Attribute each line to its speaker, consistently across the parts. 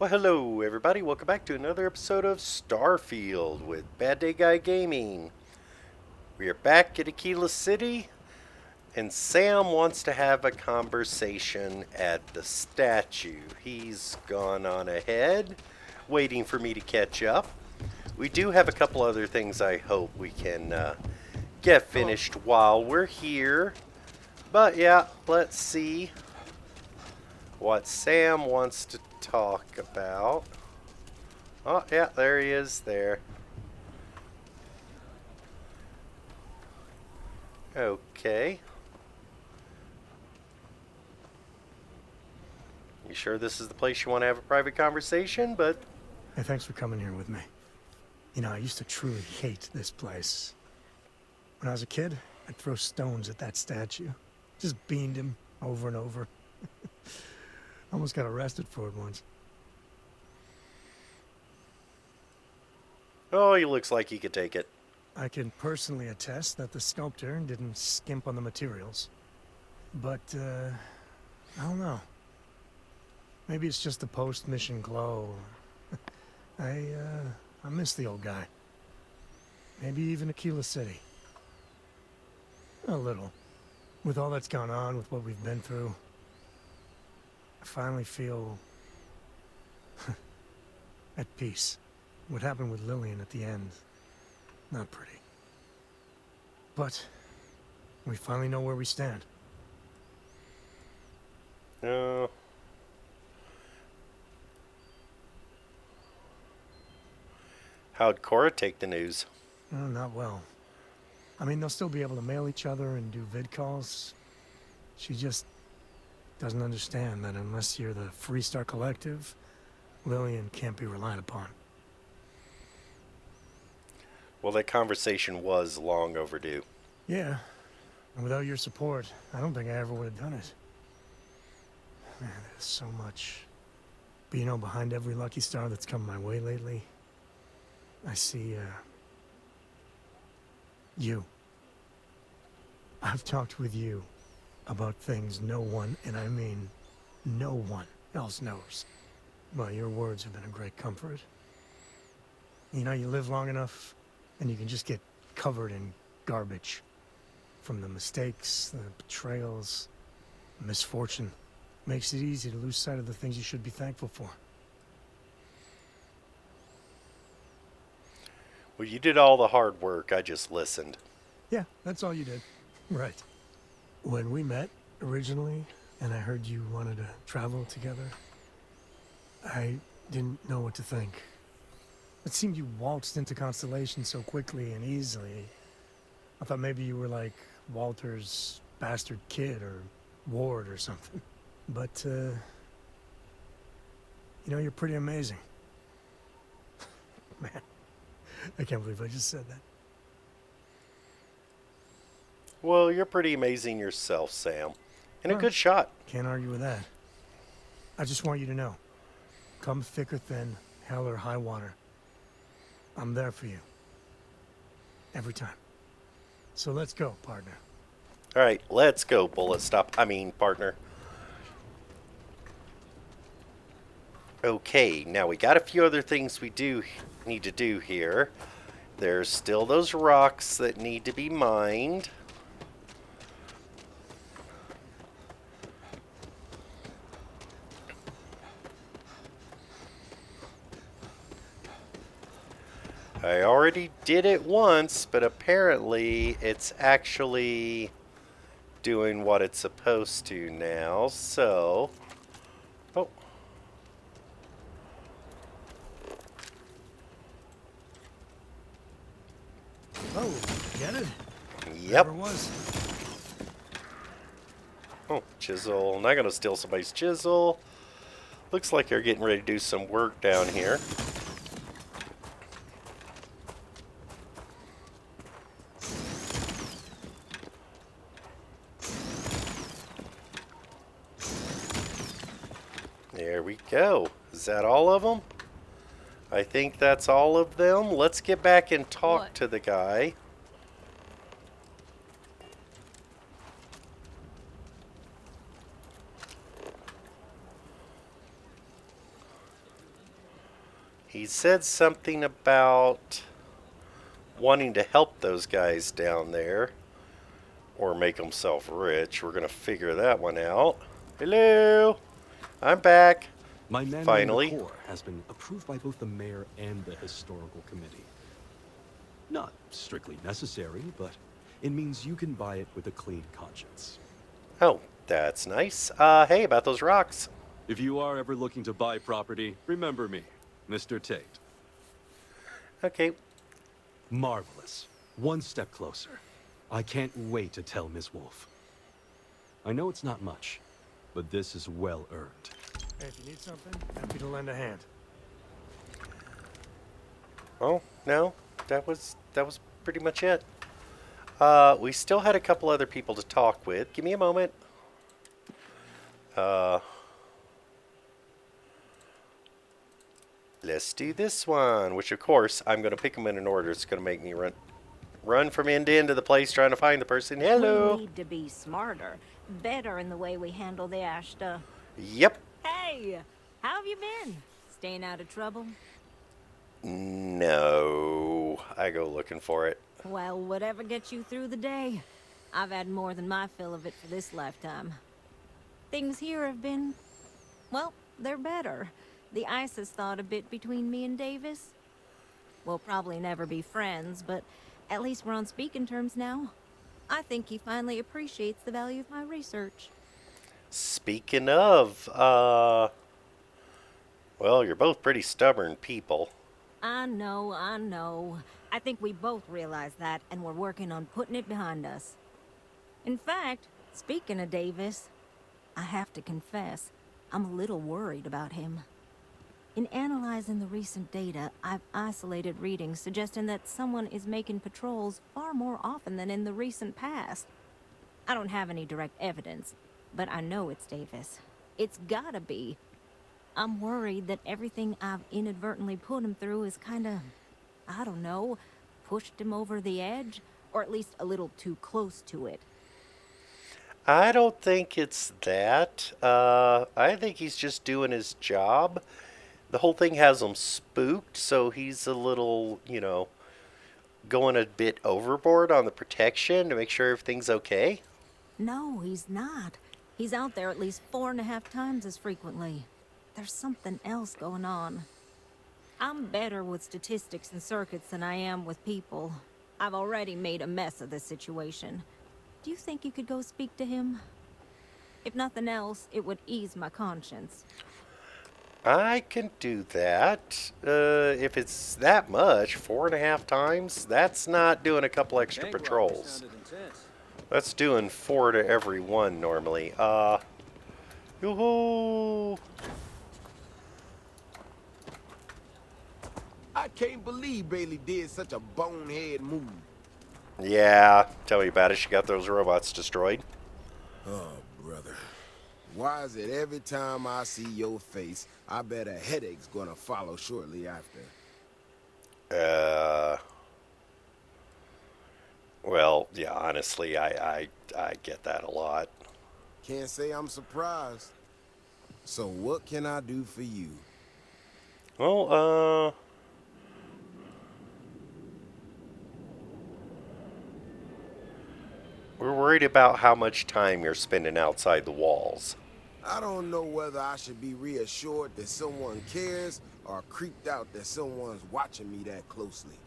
Speaker 1: Well, hello, everybody. Welcome back to another episode of Starfield with Bad Day Guy Gaming. We are back at Akila City, and Sam wants to have a conversation at the statue. He's gone on ahead, waiting for me to catch up. We do have a couple other things I hope we can get finished while we're here. But yeah, let's see what Sam wants to talk about. Oh, yeah, there he is there. Okay. You sure this is the place you want to have a private conversation? But
Speaker 2: Hey, thanks for coming here with me. You know, I used to truly hate this place. When I was a kid, I'd throw stones at that statue. Just beamed him over and over. Almost got arrested for it once.
Speaker 1: oh, he looks like he could take it.
Speaker 2: I can personally attest that the sculptor didn't skimp on the materials. But, I don't know. Maybe it's just the post-mission glow. I miss the old guy. Maybe even Akila City. A little. With all that's gone on, with what we've been through, I finally feel at peace. What happened with Lillian at the end, not pretty. But we finally know where we stand.
Speaker 1: Uh, how'd Cora take the news?
Speaker 2: Not well. I mean, they'll still be able to mail each other and do vid calls. She just doesn't understand that unless you're the Freestar Collective, Lillian can't be relied upon.
Speaker 1: Well, that conversation was long overdue.
Speaker 2: Yeah, and without your support, I don't think I ever would have done it. Man, there's so much. But you know, behind every lucky star that's come my way lately, I see, you. I've talked with you about things no one, and I mean no one, else knows. Well, your words have been a great comfort. You know, you live long enough, and you can just get covered in garbage. From the mistakes, the betrayals, the misfortune. Makes it easy to lose sight of the things you should be thankful for.
Speaker 1: Well, you did all the hard work. I just listened.
Speaker 2: Yeah, that's all you did. Right. When we met originally, and I heard you wanted to travel together, I didn't know what to think. It seemed you waltzed into Constellation so quickly and easily. I thought maybe you were like Walter's bastard kid or ward or something. But, you know, you're pretty amazing. Man, I can't believe I just said that.
Speaker 1: Well, you're pretty amazing yourself, Sam. And a
Speaker 2: Well,
Speaker 1: good shot.
Speaker 2: can't argue with that. I just want you to know, come thick or thin, hell or high water, I'm there for you. Every time. So let's go, partner.
Speaker 1: All right, let's go, partner. Okay, now we got a few other things we do need to do here. There's still those rocks that need to be mined. I already did it once, but apparently it's actually doing what it's supposed to now, so... Oh.
Speaker 2: Oh, get it?
Speaker 1: Yep.
Speaker 2: Never was.
Speaker 1: Oh, chisel. Not gonna steal somebody's chisel. Looks like they're getting ready to do some work down here. There we go. Is that all of them? I think that's all of them. Let's get back and talk to the guy. He said something about wanting to help those guys down there or make himself rich. We're going to figure that one out. Hello, I'm back.
Speaker 3: My manling the
Speaker 1: Finally.
Speaker 3: core has been approved by both the mayor and the historical committee. Not strictly necessary, but it means you can buy it with a clean conscience.
Speaker 1: Oh, that's nice. Hey, about those rocks.
Speaker 3: If you are ever looking to buy property, remember me, Mr. Tate.
Speaker 1: Okay.
Speaker 3: Marvelous. One step closer. I can't wait to tell Miss Wolf. I know it's not much, but this is well earned.
Speaker 2: Hey, if you need something, happy to lend a hand.
Speaker 1: Oh, no. That was pretty much it. We still had a couple other people to talk with. Give me a moment. Let's do this one, which of course I'm going to pick them in an order. It's going to make me run from end to end of the place trying to find the person. Hello.
Speaker 4: We need to be smarter, better in the way we handle the Ashta.
Speaker 1: Yep.
Speaker 4: Hey, how have you been? Staying out of trouble?
Speaker 1: No. I go looking for it.
Speaker 4: Well, whatever gets you through the day. I've had more than my fill of it for this lifetime. Things here have been, well, they're better. The ice has thawed a bit between me and Davis. We'll probably never be friends, but at least we're on speaking terms now. I think he finally appreciates the value of my research.
Speaker 1: Speaking of, well, you're both pretty stubborn people.
Speaker 4: I know, I know. I think we both realize that, and we're working on putting it behind us. In fact, speaking of Davis, I have to confess, I'm a little worried about him. In analyzing the recent data, I've isolated readings suggesting that someone is making patrols far more often than in the recent past. I don't have any direct evidence, but I know it's Davis. It's gotta be. I'm worried that everything I've inadvertently put him through is kinda, I don't know, pushed him over the edge, or at least a little too close to it.
Speaker 1: I don't think it's that. I think he's just doing his job. The whole thing has him spooked, so he's a little, going a bit overboard on the protection to make sure everything's okay.
Speaker 4: No, he's not. He's out there at least 4.5 times as frequently. There's something else going on. I'm better with statistics and circuits than I am with people. I've already made a mess of this situation. Do you think you could go speak to him? If nothing else, it would ease my conscience.
Speaker 1: I can do that. If it's that much, 4.5 times, that's not doing a couple extra patrols. That's doing 4 to every one normally. Yoo-hoo!
Speaker 5: I can't believe Bailey did such a bonehead move.
Speaker 1: Yeah, tell me about it. She got those robots destroyed.
Speaker 5: Oh, brother. Why is it every time I see your face, I bet a headache's gonna follow shortly after?
Speaker 1: Well, yeah, honestly, I get that a lot.
Speaker 5: Can't say I'm surprised. So what can I do for you?
Speaker 1: Well, we're worried about how much time you're spending outside the walls.
Speaker 5: I don't know whether I should be reassured that someone cares or creeped out that someone's watching me that closely.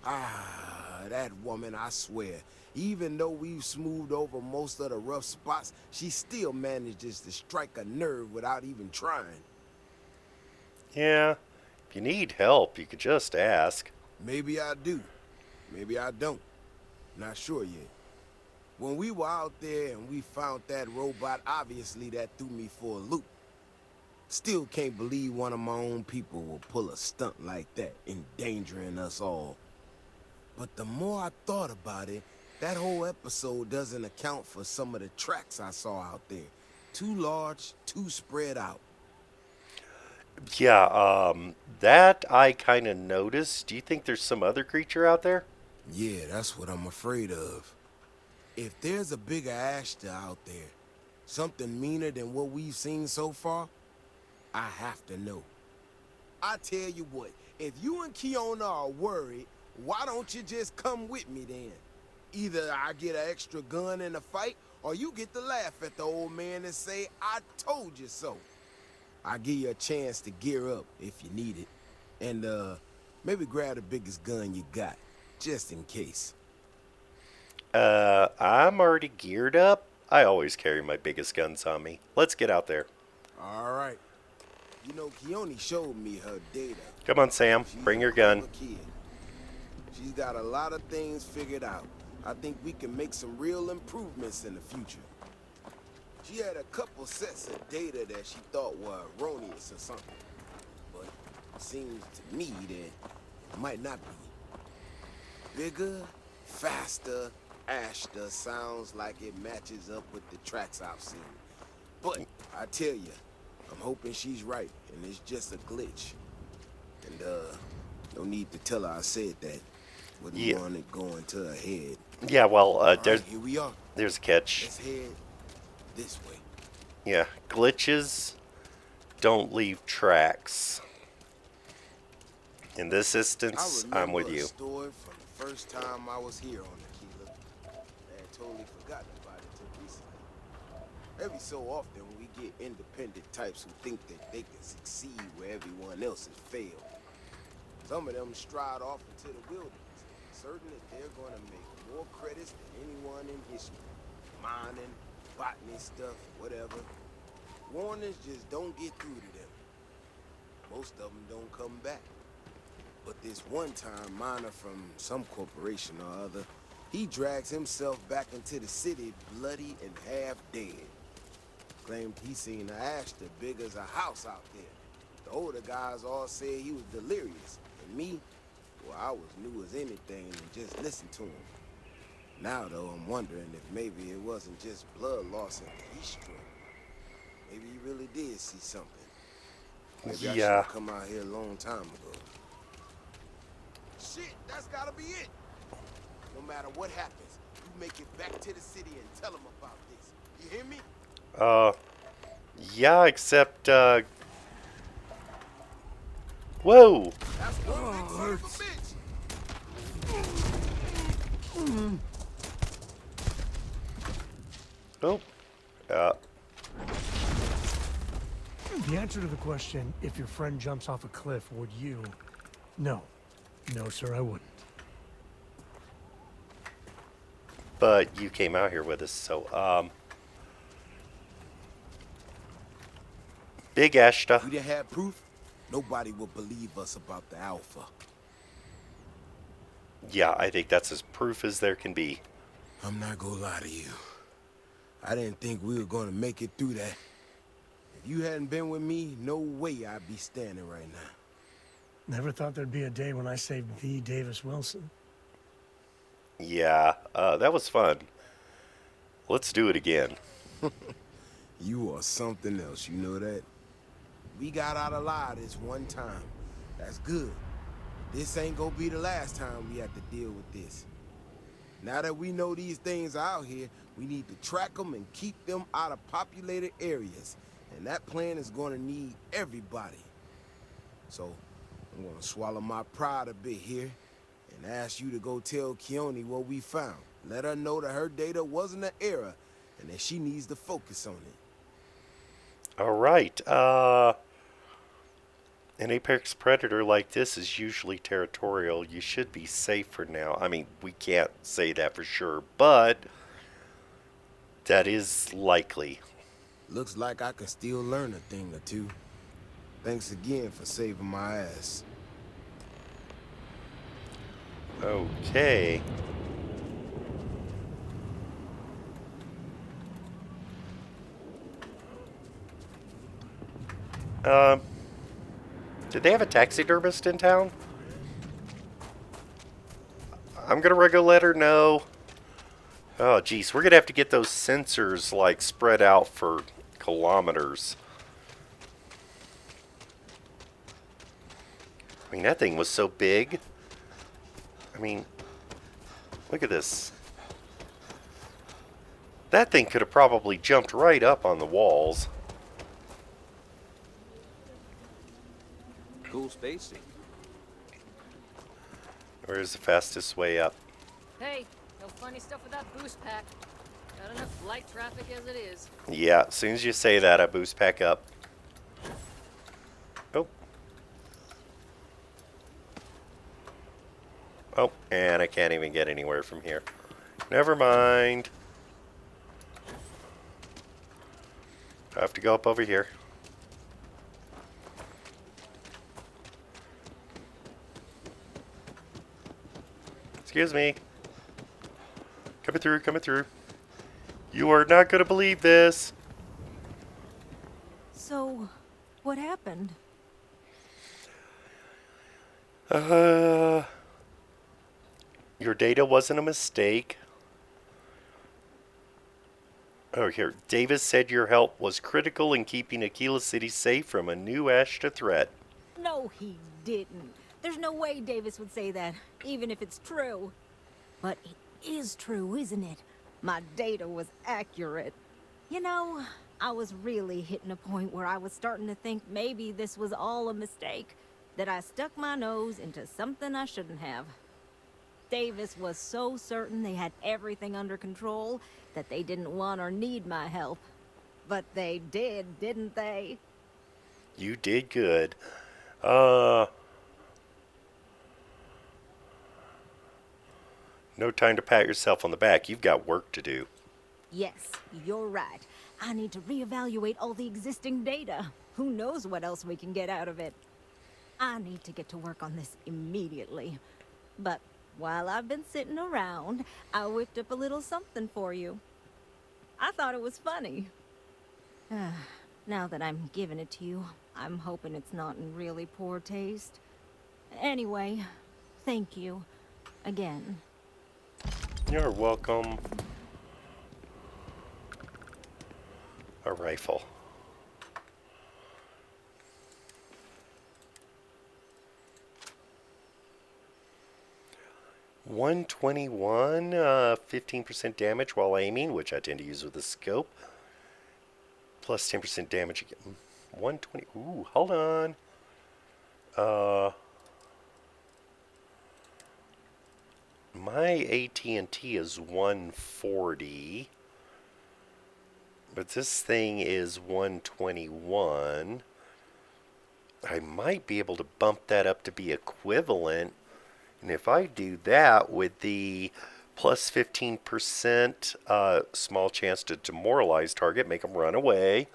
Speaker 5: Ah, that woman, I swear. Even though we've smoothed over most of the rough spots, she still manages to strike a nerve without even trying.
Speaker 1: Yeah, if you need help, you could just ask.
Speaker 5: Maybe I do. Maybe I don't. Not sure yet. When we were out there and we found that robot, obviously that threw me for a loop. Still can't believe one of my own people will pull a stunt like that, endangering us all. But the more I thought about it, that whole episode doesn't account for some of the tracks I saw out there. Too large, too spread out.
Speaker 1: Yeah, that I kind of noticed. Do you think there's some other creature out there?
Speaker 5: Yeah, that's what I'm afraid of. If there's a bigger Ashta out there, something meaner than what we've seen so far, I have to know. I tell you what, if you and Kiona are worried, why don't you just come with me then? Either I get an extra gun in the fight, or you get to laugh at the old man and say, I told you so. I'll give you a chance to gear up if you need it. And, maybe grab the biggest gun you got, just in case.
Speaker 1: I'm already geared up. I always carry my biggest guns on me. Let's get out there.
Speaker 5: All right. You know, Keone showed me her data.
Speaker 1: Come on, Sam.
Speaker 5: She's
Speaker 1: Bring
Speaker 5: a
Speaker 1: your gun.
Speaker 5: clever kid. She's got a lot of things figured out. I think we can make some real improvements in the future. She had a couple sets of data that she thought were erroneous or something. But it seems to me that it might not be. Bigger, faster, Ashta sounds like it matches up with the tracks I've seen. But I tell you, I'm hoping she's right, and it's just a glitch. And, no need to tell her I said that. Wouldn't want it going to her head.
Speaker 1: Yeah, well,
Speaker 5: Right, here we are.
Speaker 1: there's a catch.
Speaker 5: Let's head this way.
Speaker 1: Yeah, glitches don't leave tracks. In this instance, I'm with you.
Speaker 5: I remember a story from the first time I was here on Akila. I had totally forgotten about it till recently. Every so often, we get independent types who think that they can succeed where everyone else has failed. Some of them stride off into the wilderness, certain that they're going to make more credits than anyone in history. Mining, botany stuff, whatever. Warnings just don't get through to them. Most of them don't come back. But this one-time miner from some corporation or other, he drags himself back into the city bloody and half dead. Claimed he seen a Ashta big as a house out there. The older guys all said he was delirious. And me, well, I was new as anything and just listened to him. Now, though, I'm wondering if maybe it wasn't just blood loss and heat stroke. Maybe he really did see something. Maybe I should have come out here a long time ago. Shit, that's gotta be it. No matter what happens, you make it back to the city and tell them about this. You hear me?
Speaker 1: Yeah, except, whoa!
Speaker 5: That's one big son of a bitch.
Speaker 1: Oh.
Speaker 2: The answer to the question, if your friend jumps off a cliff, would you? No. No, sir, I wouldn't.
Speaker 1: But you came out here with us, so, Big Ashta.
Speaker 5: If we didn't have proof, nobody would believe us about the Alpha.
Speaker 1: Yeah, I think that's as proof as there can be.
Speaker 5: I'm not gonna lie to you. I didn't think we were gonna make it through that. If you hadn't been with me, no way I'd be standing right now.
Speaker 2: Never thought there'd be a day when I saved the Davis Wilson.
Speaker 1: Yeah, that was fun. Let's do it again.
Speaker 5: You are something else, you know that? We got out alive this one time. That's good. This ain't gonna be the last time we have to deal with this. Now that we know these things are out here, we need to track them and keep them out of populated areas. And that plan is gonna need everybody. So, I'm gonna swallow my pride a bit here and ask you to go tell Keone what we found. Let her know that her data wasn't an error and that she needs to focus on it.
Speaker 1: All right. An apex predator like this is usually territorial. You should be safe for now. I mean, we can't say that for sure, but that is likely.
Speaker 5: Looks like I can still learn a thing or two. Thanks again for saving my ass.
Speaker 1: Okay. Did they have a taxidermist in town? I'm gonna go let her know. Oh, geez, we're gonna have to get those sensors like spread out for kilometers. I mean, that thing was so big. I mean, look at this. That thing could have probably jumped right up on the walls.
Speaker 6: Cool space scene.
Speaker 1: Where's the fastest way up?
Speaker 7: Hey, no funny stuff with that boost pack. Got enough light traffic as it is.
Speaker 1: Yeah, as soon as you say that, I boost pack up. Oh. Oh, and I can't even get anywhere from here. Never mind. I have to go up over here. Excuse me. Coming through, coming through. You are not going to believe this.
Speaker 4: So, what happened?
Speaker 1: Your data wasn't a mistake. Oh, here. Davis said your help was critical in keeping Akila City safe from a new Ashta threat.
Speaker 4: No, he didn't. There's no way Davis would say that, even if it's true. But it is true, isn't it? My data was accurate. You know, I was really hitting a point where I was starting to think maybe this was all a mistake. That I stuck my nose into something I shouldn't have. Davis was so certain they had everything under control that they didn't want or need my help. But they did, didn't they?
Speaker 1: You did good. No time to pat yourself on the back. You've got work to do.
Speaker 4: Yes, you're right. I need to reevaluate all the existing data. Who knows what else we can get out of it? I need to get to work on this immediately. But while I've been sitting around, I whipped up a little something for you. I thought it was funny. Now that I'm giving it to you, I'm hoping it's not in really poor taste. Anyway, thank you. Again.
Speaker 1: You're welcome. A rifle. $121, 15% damage while aiming, which I tend to use with the scope. Plus 10% damage again. 120. Ooh, hold on. My AT&T is 140. But this thing is 121. I might be able to bump that up to be equivalent. And if I do that with the plus 15% small chance to demoralize target, make them run away.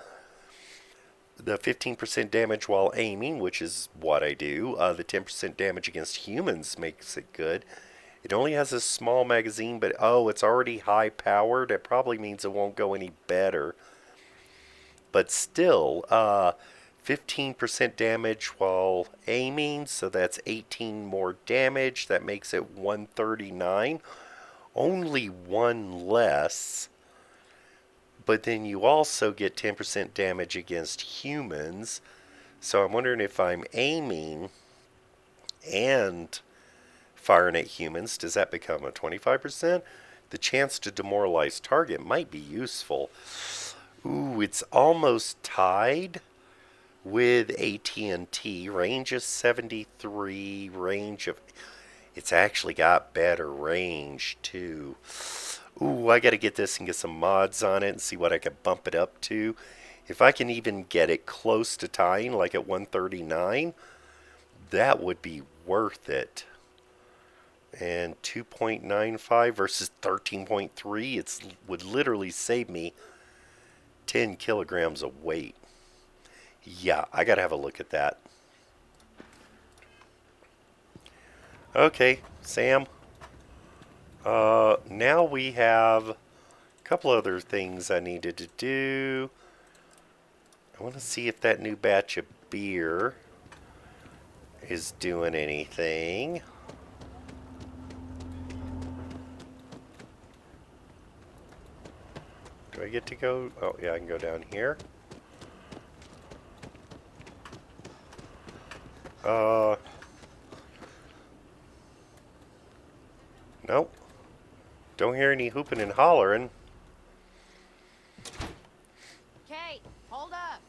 Speaker 1: The 15% damage while aiming, which is what I do. The 10% damage against humans makes it good. It only has a small magazine, but oh, it's already high powered. It probably means it won't go any better. But still, 15% damage while aiming, so that's 18 more damage. That makes it 139. Only one less. But then you also get 10% damage against humans. So I'm wondering if I'm aiming and firing at humans, does that become a 25%? The chance to demoralize target might be useful. Ooh, it's almost tied with AT&T. Range is 73. Range of... It's actually got better range, too. Ooh, I gotta get this and get some mods on it and see what I can bump it up to. If I can even get it close to tying, like at 139, that would be worth it. And 2.95 versus 13.3, it would literally save me 10 kilograms of weight. Yeah, I gotta have a look at that. Okay, Sam. Now we have a couple other things I needed to do. I want to see if that new batch of beer is doing anything. Do I get to go? Oh, yeah, I can go down here. Nope. Don't hear any hooping and hollering.
Speaker 7: Kate, hold up.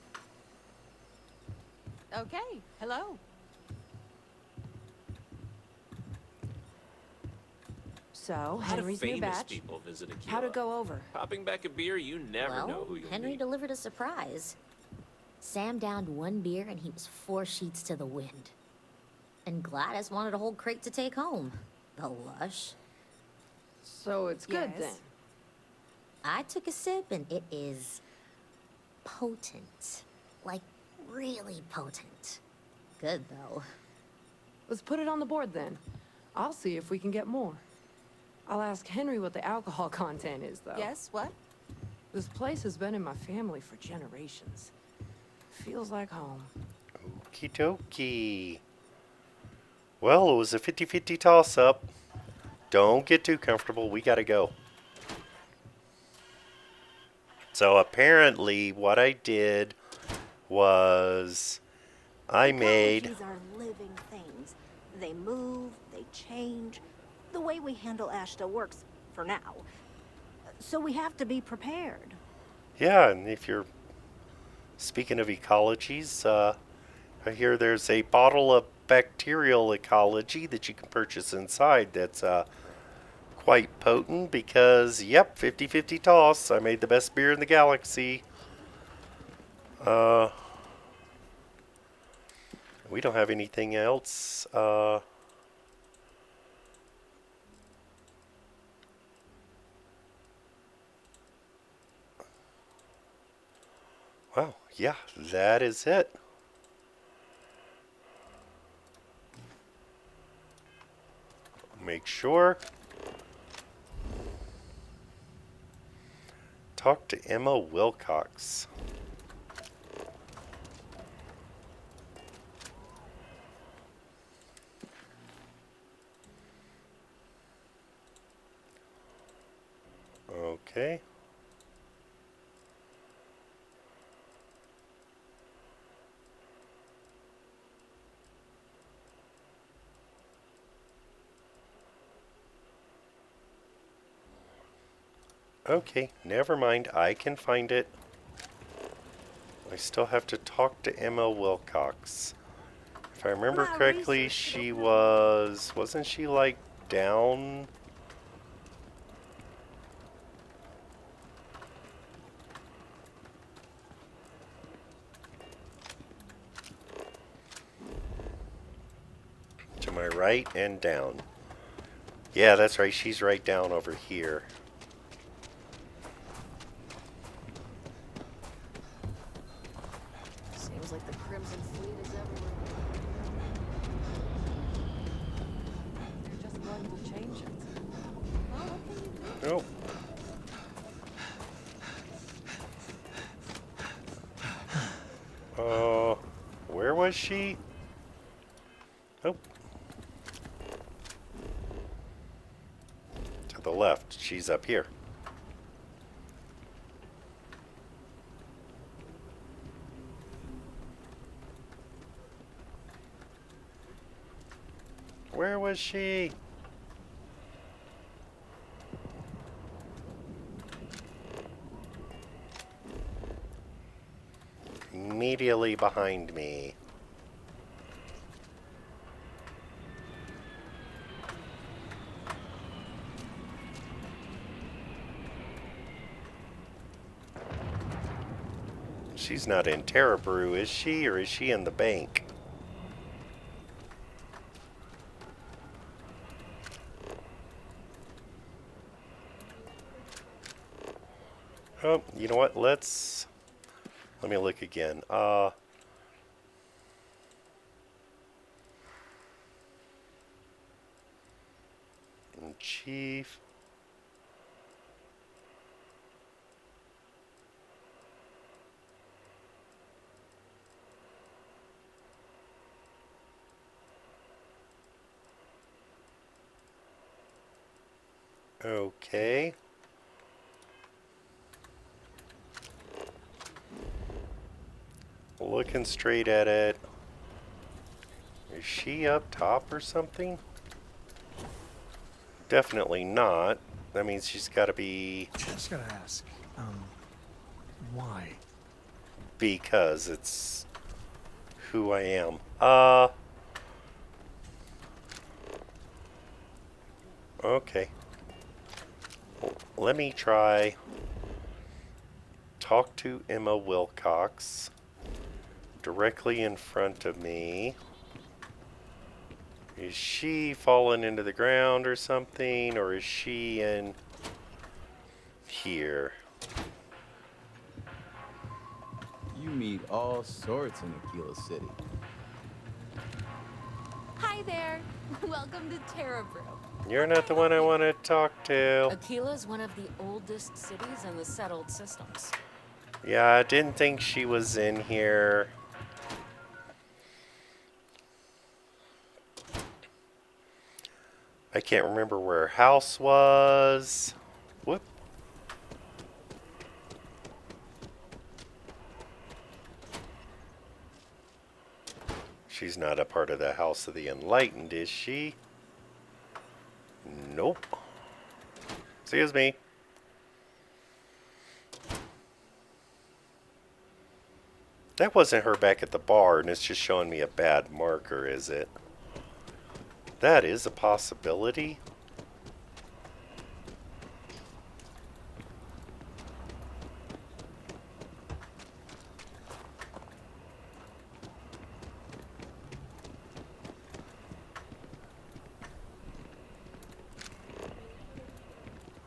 Speaker 7: Okay, hello.
Speaker 6: So,
Speaker 8: A lot of
Speaker 6: Henry's new
Speaker 8: famous
Speaker 6: batch.
Speaker 8: people visit Akila.
Speaker 6: How'd it go over?
Speaker 8: Popping back a beer, you never know who you'll
Speaker 9: Henry
Speaker 8: meet.
Speaker 9: delivered a surprise. Sam downed one beer and he was 4 sheets to the wind. And Gladys wanted a whole crate to take home. The lush.
Speaker 6: So it's good
Speaker 10: Yes.
Speaker 6: then.
Speaker 9: I took a sip and it is potent. Like, really potent. Good though.
Speaker 6: Let's put it on the board then. I'll see if we can get more. I'll ask Henry what the alcohol content is, though.
Speaker 10: Yes, what?
Speaker 6: This place has been in my family for generations. Feels like home.
Speaker 1: Okie dokie. Well, it was a 50-50 toss-up. Don't get too comfortable. We gotta go. So apparently what I did was I made...
Speaker 4: Ecologies are living things. They move, they change. The way we handle Ashta works for now. So we have to be prepared.
Speaker 1: Yeah, and if you're... Speaking of ecologies, I hear there's a bottle of bacterial ecology that you can purchase inside that's quite potent because, yep, 50-50 toss. I made the best beer in the galaxy. We don't have anything else. Wow, yeah, that is it. Make sure. Talk to Emma Wilcox. Okay. Okay, never mind. I can find it. I still have to talk to Emma Wilcox. If I remember
Speaker 4: My
Speaker 1: correctly,
Speaker 4: research
Speaker 1: she
Speaker 4: skills.
Speaker 1: wasn't she like down? To my right and down. Yeah, that's right. She's right down over here.
Speaker 7: Seems like the Crimson Fleet is everywhere.
Speaker 6: They're just going to change it.
Speaker 7: Well, what can you do?
Speaker 1: Oh. Where was she? Oh. To the left. She's up here. Where was she? Immediately behind me. She's not in Terra Brew, is she? Or is she in the bank? Oh, you know what? Let me look again. Chief. Okay. Looking straight at it. Is she up top or something? Definitely not. That means she's got to be...
Speaker 2: Just gotta ask, why?
Speaker 1: Because it's who I am. Okay. let me try talk to Emma Wilcox directly in front of me. Is she falling into the ground or something, or is she in here?
Speaker 10: You meet all sorts in Akila City.
Speaker 11: Hi there. Welcome to Terrabrew.
Speaker 1: You're not the one I want to talk to.
Speaker 7: Aquila's one of the oldest cities in the settled systems.
Speaker 1: Yeah, I didn't think she was in here. I can't remember where her house was. Whoop. She's not a part of the House of the Enlightened, is she? Nope. Excuse me. That wasn't her back at the bar, and it's just showing me a bad marker, is it? That is a possibility.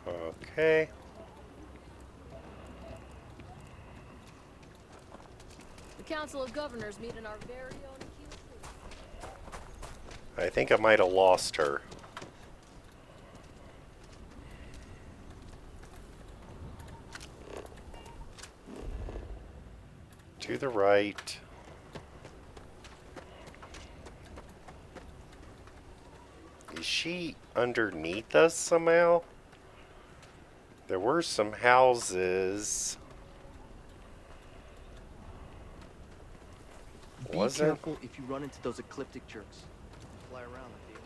Speaker 1: Okay.
Speaker 7: The Council of Governors meet in our very own Akila City.
Speaker 1: I think I might have lost her. To the right. Is she underneath us somehow? There were some houses.
Speaker 12: Be
Speaker 1: Wasn't?
Speaker 12: careful if you run into those ecliptic jerks. Fly around like they own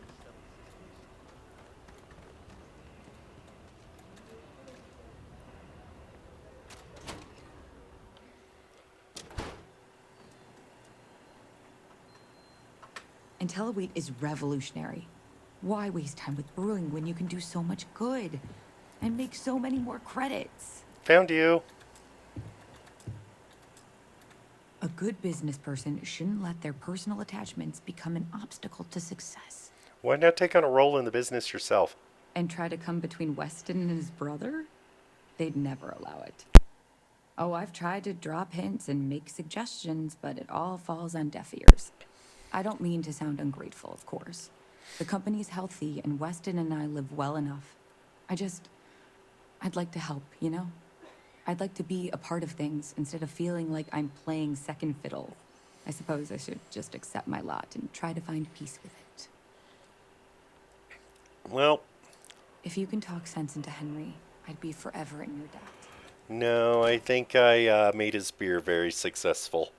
Speaker 12: the 70s.
Speaker 13: IntelliWheat is revolutionary. Why waste time with brewing when you can do so much good and make so many more credits?
Speaker 1: Found you.
Speaker 13: A good business person shouldn't let their personal attachments become an obstacle to success.
Speaker 1: Why not take on a role in the business yourself?
Speaker 13: And try to come between Weston and his brother? They'd never allow it. Oh, I've tried to drop hints and make suggestions, but it all falls on deaf ears. I don't mean to sound ungrateful, of course. The company's healthy, and Weston and I live well enough. I'd like to help, you know? I'd like to be a part of things instead of feeling like I'm playing second fiddle. I suppose I should just accept my lot and try to find peace with it.
Speaker 1: Well,
Speaker 13: If you can talk sense into Henry, I'd be forever in your debt.
Speaker 1: no, I think I made his beer very successful.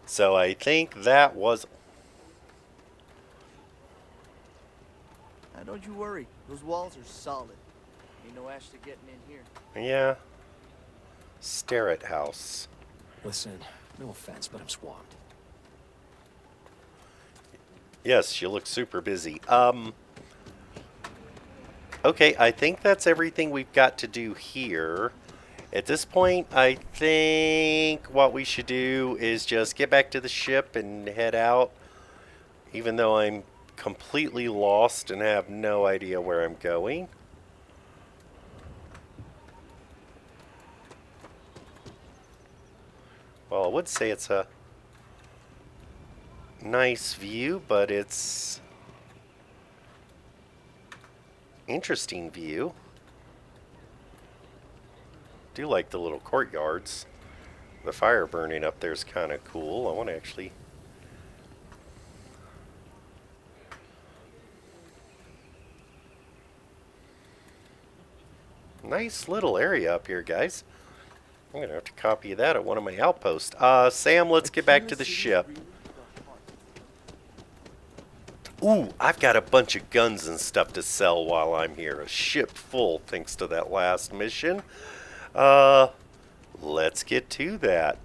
Speaker 1: So I think that was...
Speaker 12: Now don't you worry. Those walls are solid. Ain't no Ashley getting in here.
Speaker 1: Yeah. Starrett House.
Speaker 2: Listen, no offense, but I'm swamped.
Speaker 1: Yes, you look super busy. Okay, I think that's everything we've got to do here. At this point, I think what we should do is just get back to the ship and head out. Even though I'm completely lost and have no idea where I'm going. Well, I would say it's a nice view, but it's interesting view. Do like the little courtyards. The fire burning up there is kind of cool. I want to actually... Nice little area up here, guys. I'm going to have to copy that at one of my outposts. Sam, let's get back to the ship. Ooh, I've got a bunch of guns and stuff to sell while I'm here. A ship full, thanks to that last mission. Let's get to that.